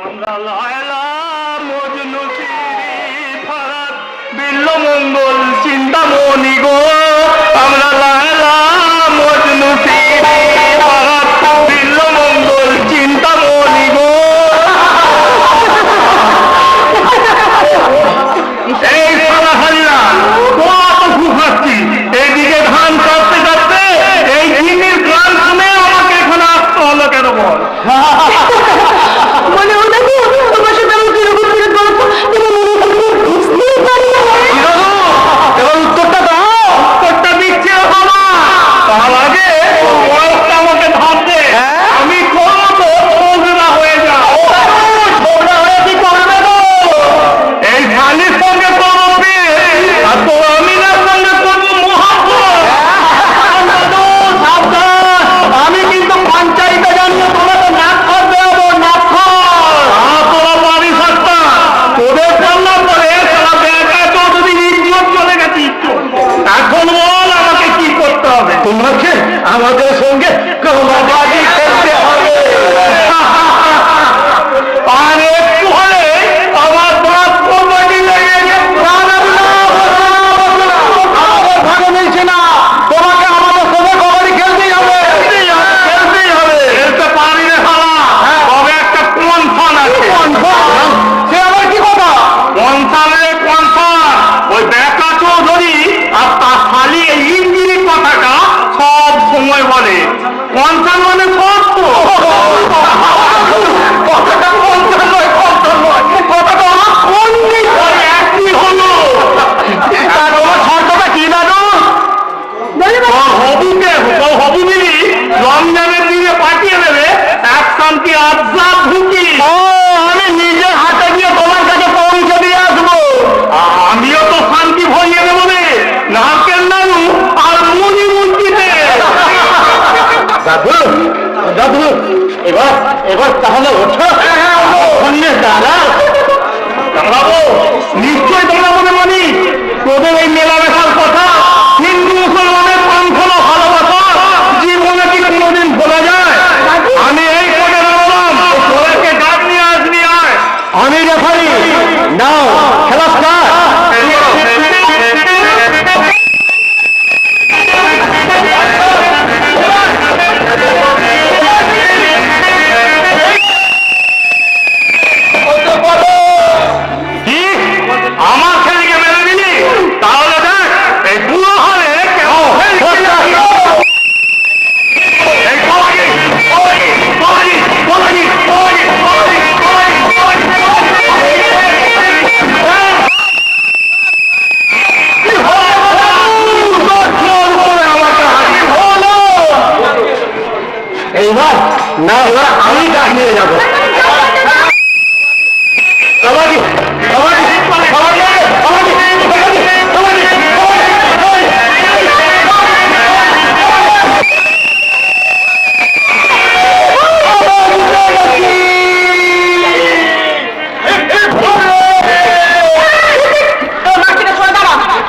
আমরা লায়লা মজনু শিরি ফারাত বিল্লমঙ্গল চিন্তামণি গো, আমরা লায়লা মজনু শিরি ফারাত বিল্লমঙ্গল চিন্তামণি গো। এই সারা হারিয়া কত ঘুমাচ্ছি, এইদিকে ধান কাটতে কাটতে এই জিনির গান শুনে আমাকে এখানে আসতে হলো কেন বল? মনে হলো কি তোমার সাথে আমি কিরকম করে বলবো বুঝতেই পারি না। এবার উত্তরটা দাও। উত্তরটা দিচ্ছে বাবা, তার আগে বয়সটা আমাকে ভাবতে আমি করবো ঝগড়া হয়ে যাও। ঝগড়া হয়ে কি করবে গো? এই শালির সঙ্গে করবো বিয়ে, আর তো আমিনার সঙ্গে করবো মহাব্বত। আমি কিন্তু পঞ্চায়েতে জানিয়ে তোমাকে নাক খড় দেবো, নাক খড়। তোরা পারিস একটা, তোদের পাল্লা পরে সারা ব্যাটা চৌধুরী ইজ্জত চলে গেছে ইজ্জত। এখন বল আমাকে কি করতে হবে? তোমাকে আমাদের সঙ্গে কবাডি খেলতে হবে। আর একটু হলে আমার বাপ কবাডি লেগে ভালো মিলছে না, তোমাকে আমাদের সঙ্গে কবাডি খেলতেই হবে। খেলতেই হবে, খেলতে পারি রে শালা। তবে একটা কনফার্ম আছে। সে আবার কি কথা? কনফার্মের কনফার্ম ওই বেটা চৌধুরী আর তার শালি এই ইঞ্জিনির কথাটা সব সময় বলে। কনফার্ম মানে সত্য। কথাটা কনফার্ম নয়, কনফার্ম নয়, কথাটা আমার পন্ডিত একই হলো। আর তোমার শর্তটা কি দাদু? হবু দিদি রমজানের দিনে পাঠিয়ে দেবে এক শান্তি আবজাব ঢুকি। আমি নিজের হাতে গিয়ে তোমার কাছে পৌঁছে দিয়ে আসবো। আমিও তো শান্তি ভরিয়ে দেবো রে, নাকের নাড়ু আর মুনি মুন্দিতে। দাদু দাদু এবার এবার তাহলে ওঠো। দাঁড়াবো নিশ্চয়ই তোমরা মনে মানি তোদের এই মেলামেশার কথা হিন্দু মুসলমানের প্রাণখোলা ভালোবাসা জীবনে কি কোনোদিন ভোলা যায়? আমি এই করে বললাম তোদেরকে গাছ নিয়ে আসবি। আয় আমি রেফারি, নাও খেলা স্টার্ট। আমার ছেলেকে মেরে দিলি, তাহলে দেখ এই বুড়ো হলে এইবার না, এবার আমি ডাক নিয়ে যাবো। কবাডি কবাডি কবাডি কবাডি কবাডি কবাডি।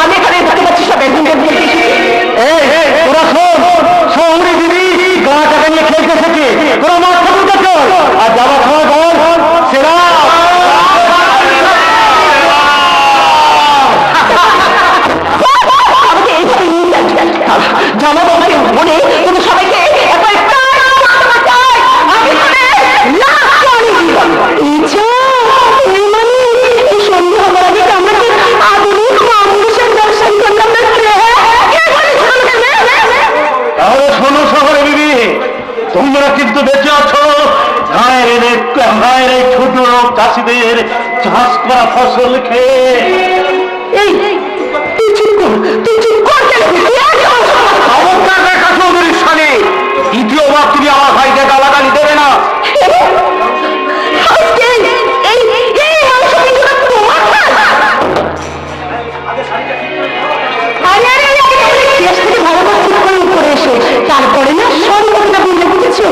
আমি এখানে থাকতে পারছি সব একদিন তোরা শোন, শহরে দিদি গা টাকা নিয়ে খেলতে থাকে, তোরা মাঠ ঠাকুরটা চল আর যাওয়া খাওয়া বল সেরা। জামাবো আমাকে মনে তুমি সবাইকে একবার তাহলে শোনো শহরে দিদি, তোমরা কিন্তু বেঁচে আছো গায়ের এই ছোট লোক চাষিদের চাষ করা ফসল খেয়ে। এই তুই চুপ কর, তুই চুপ কর। খবরদার দেখা চৌধুরীর সামনে দ্বিতীয়বার তুমি আমার ভাইকে গালাগালি দেবে না। তারপরে না সর্বটা বুঝে বুঝেছো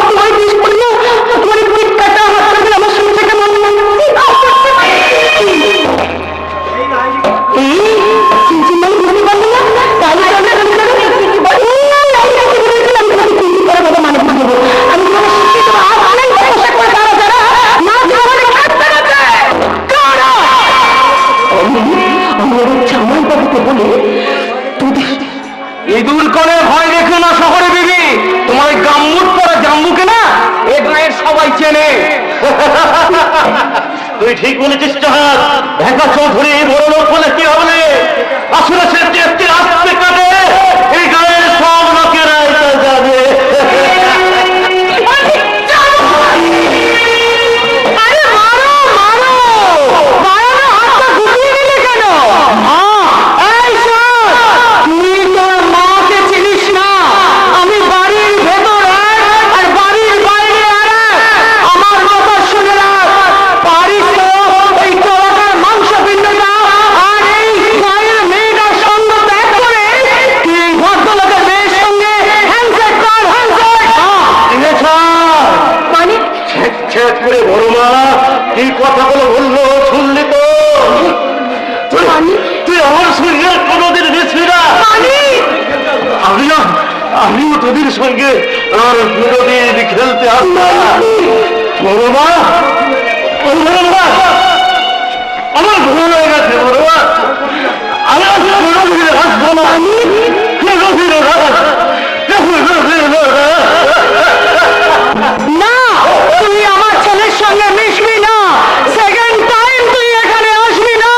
তোমার বিষ করলো, তোমার পিঠ কাটা হাত কাটা আমার সঙ্গে থেকে মন আমি তুই ঠিক বলেছিস জাহাজ। ঢাকা চৌধুরী বড় লোক বলে কি হবে? আসলে সে যে একটি আসতে কাটে, এই গায়ের সব লোকেরা এটা যাবে। আরে মারো মারো মারো না, হাতটা গুটিয়ে দিলে কেন? এই শোন, তুই তোর মাকে চিনিস না। আমি বাড়ির ভেতর এক আর বাড়ির বাইরে আরেক। আমার কথা শুনে রাখ, পারিস তো ওই তোলাকার মাংস পিণ্ডটা আর এই গায়ের মেয়েটার সঙ্গ ত্যাগ করে তুই এই ভদ্রলোকের মেয়ের সঙ্গে হ্যান্ডশেক কর, হ্যান্ডশেক। মানে ছেদ করে বড় মা কি কথাগুলো বললো শুনলি তো? তুই আমার সঙ্গে কোনোদিন মিশবি না। আমিও তোদের সঙ্গে আর কোনোদিন খেলতে আসতাম না। বড় মা, আমার ভুল হয়ে গেছে বড় মা। আমি আর কোনোদিন আসবো না। কোনোদিন না, তুই আমার ছেলের সঙ্গে মিশবি না। সেকেন্ড টাইম তুই এখানে আসবি না।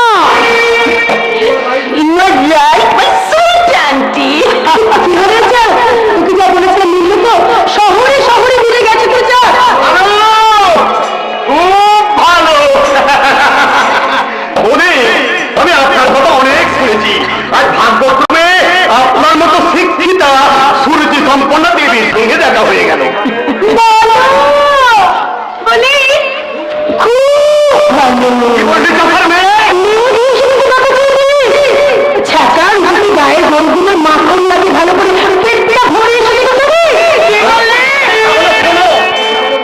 তোকে যা বলেছিলাম মিললে তো? শহরে শহরে মিলে গেছে তো। যা খুব ভালো। আমি আপনার কথা অনেক শুনেছি। আর ভাগ্যক্রমে আপনার মতো শিক্ষিতা সুরুচি সম্পন্ন দেবীর সঙ্গে দেখা হয়ে গেল। বলি খুব ভালো। কি বললি চোখের মেয়ে? ছাকার উঠি গায়ের গরুগুলোর মাখন লাগে ভালো করে পেটটা ভরে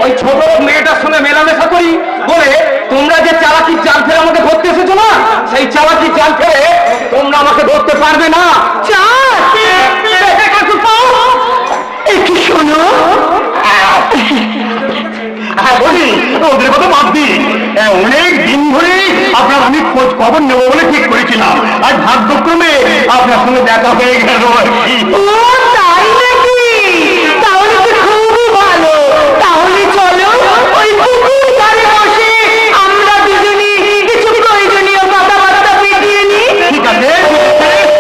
ওই ছোট মেয়েটার সঙ্গে মেলামেশা করি বলে তোমরা যে চালাকির জাল ফেলে আমাকে ধরতে এসেছো না, সেই চালাকির জাল ফেলে তোমরা আমাকে ধরতে পারবে না। একটু শোনো, হ্যাঁ বলি, ওদের কথা বাদ দিই। অনেক দিন ধরে আপনার আমি খোঁজ খবর নেবো বলে ঠিক করেছিলাম। আর ভাগ্যক্রমে আপনার সঙ্গে দেখা হয়ে গেল আর কি। ও তাই নাকি? তাহলে তো খুবই ভালো। তাহলে চলো ওই পুকুর ধারে বসে আমরা দুজনে কিছু প্রয়োজনীয় কথাবার্তা পেটিয়ে নিই। ঠিক আছে,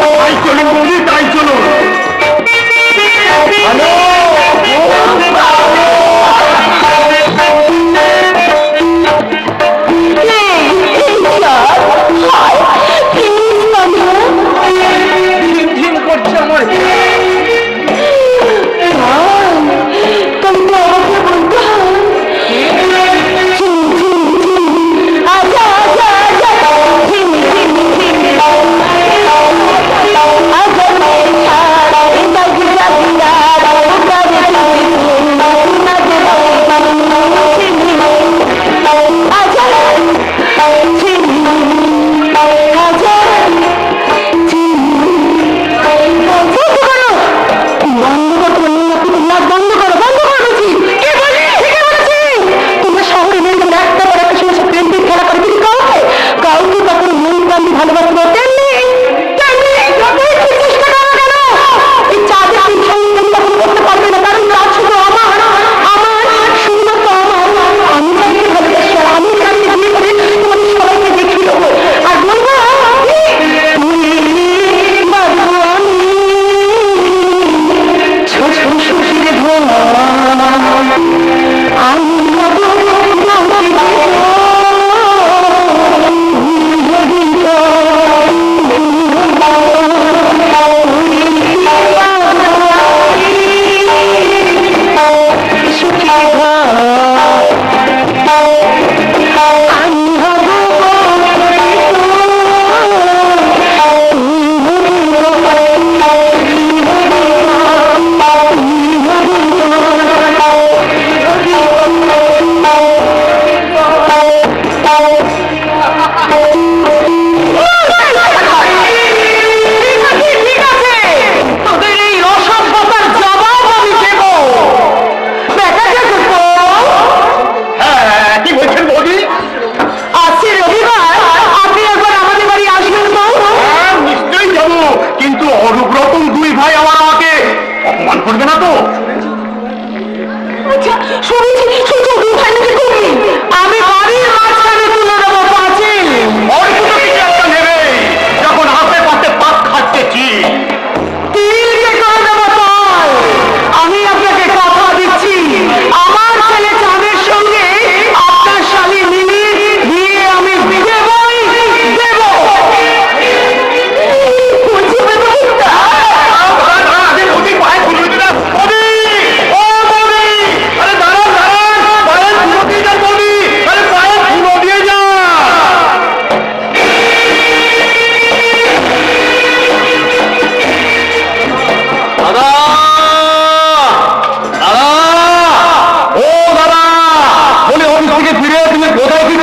তাই চলুন বলি, তাই চলুন। হ্যালো, করছে আমার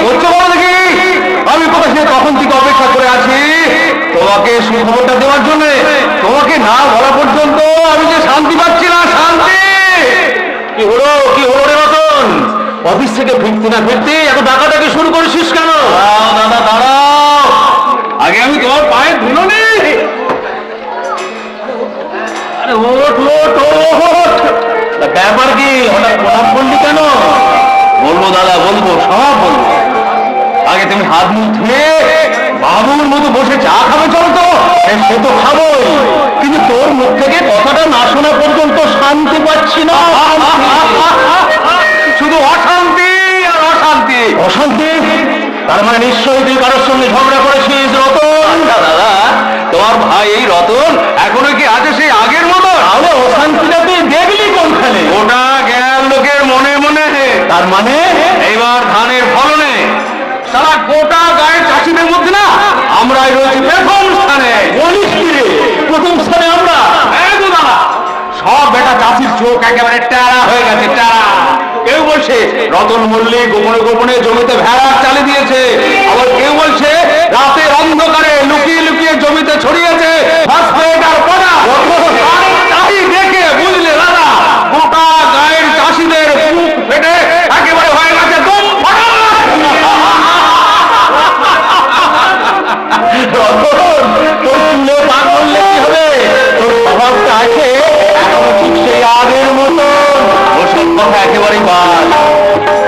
করছো বলো দেখি? আমি কোথা সে তখন থেকে অপেক্ষা করে আছি তোমাকে সুখবরটা দেওয়ার জন্য। তোমাকে না বলা পর্যন্ত আমি যে শান্তি পাচ্ছি না, শান্তি। কি হলো রে রতন? অফিস থেকে ফিরতে না ফিরতে এত ডাকাডাকি শুরু করেছিস কেন? দাদা দাঁড়াও, আগে আমি তোমার পায়ে ধুলো নেই। আরে ওঠ ওঠ ওঠ, ব্যাপার কি? হঠাৎ প্রণাম করলি কেন? বলবো দাদা, বলবো, সব বলবো। আগে তুমি হাত মুখ ধুয়ে বাবুর মতো বসে চা খাবে চল তো। সে তো খাবোই, কিন্তু তোর মুখ থেকে কথাটা না শোনা পর্যন্ত শান্তি পাচ্ছি না। শুধু অশান্তি আর অশান্তি। অশান্তি? তার মানে নিশ্চয়ই তুই কারোর সঙ্গে ঝগড়া করেছিস রতন। দাদা, তোমার ভাই এই রতন এখনো কি আছে সেই আগের মতো? তাহলে অশান্তিটা তুই দেখলি কোনখানে? ওটা জ্ঞান লোকের মনে মনে। তার মানে এইবার ধানের ফলনে সারা গোটা গায়ের চাষিদের মধ্যে না আমরাই রয়েছি প্রথম স্থানে। বলিস কি রে, প্রথম স্থানে আমরা? একদম দাদা, সব বেটা চাষির চোখ একেবারে টেরা হয়ে গেছে, টেরা। কেউ বলছে রতন মল্লিক গোপনে গোপনে জমিতে ভেড়া চালিয়ে দিয়েছে, আবার কেউ বলছে রাতের অন্ধকারে লুকিয়ে লুকিয়ে জমিতে ছড়িয়েছে ফসফেট আর পটা। তাই দেখে বুঝলে দাদা, গোটা গায়ের চাষিদের বুক ফেটে একেবারে হয়ে গেছে দম ফাটা। রতন, তোর চুলে পাক করলে কি হবে? তোর স্বভাবটা আছে এখনো ঠিক সেই আগের মতো। ওসব কথা একেবারেই বাদ।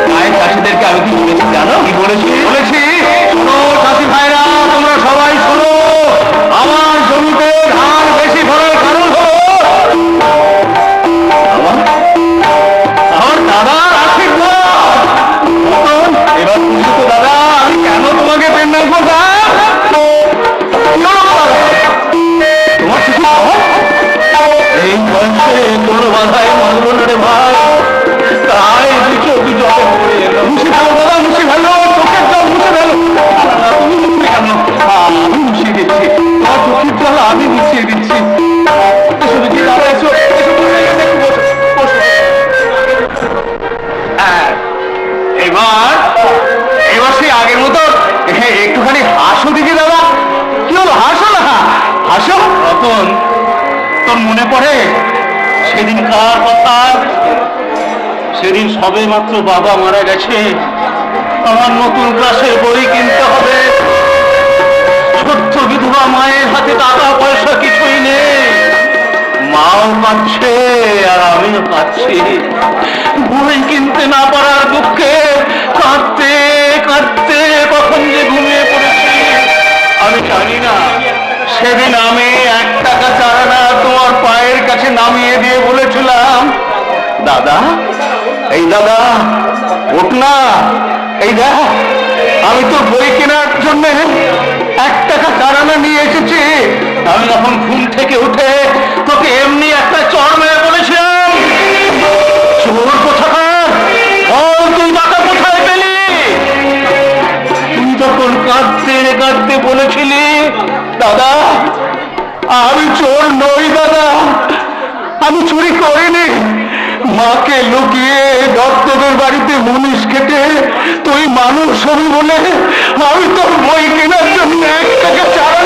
গায়ের চাষিদেরকে আমি কি বলেছি জানো? কি বলেছি? বলেছি, শোনো চাষি ভাইরা, তোমরা সবাই শোনো। আমার জমিতে ধান বেশি ফলার কারণ হলো আমার দাদার আশীর্বাদ। রতন, এবার বুঝলি তো দাদা আমি কেন তোমাকে পেন না করতাম? তোমার শিশু এই বয়সে কোনো বাধায় মানব না রে ভাই, তাই চোখে জলে পড়ে এলো। মুছে ফেলো দাদা, মুছে ফেলো, চোখের জল মুছে ফেলো। তুমি মুছে কেন? আমি মুছিয়ে দিচ্ছি, তোমার চোখের জল আমি মুছিয়ে দিচ্ছি। এসো দেখি দাদা, এসো এসো, একটু বসো, বসো। এবার এবার সেই আগের মতো একটুখানি হাসো দিদি দাদা। কি হলো, হাসো না, হাসো। রতন, তোর মনে পড়ে সেদিন কার কথা? সেদিন সবে মাত্র বাবা মারা গেছে, আমার নতুন ক্লাসের বই কিনতে হবে। ছোট্ট বিধবা মায়ের হাতে টাকা পয়সা কিছুই নেই, মাও কাঁদছে আর আমিও কাঁদছি। বই কিনতে না পারার দুঃখে কাঁদতে কাঁদতে কখন যে ঘুমিয়ে পড়েছি আমি জানি না। সেদিন আমি 1 টাকা চারানা তোমার পায়ের কাছে নামিয়ে দিয়ে বলেছিলাম, দাদা, এই দাদা ওঠ না, এই দেখ আমি তো বই কেনার জন্য 1 টাকা চারানা নিয়ে এসেছি। আমি যখন ঘুম থেকে উঠে তোকে এমনি একটা চড় মেরে বলেছিলাম, চোর কোথাকার, বল তুই টাকা কোথায় পেলি? তুই তখন কাঁদতে কাঁদতে বলেছিলি, দাদা আমি চোর নই দাদা, আমি চুরি করিনি। মাকে লুকিয়ে দত্তদের বাড়িতে মুনিশ খেটে তুই মানুষ হবি বলে আমি তোর বই কেনার জন্য 1 টাকা চারা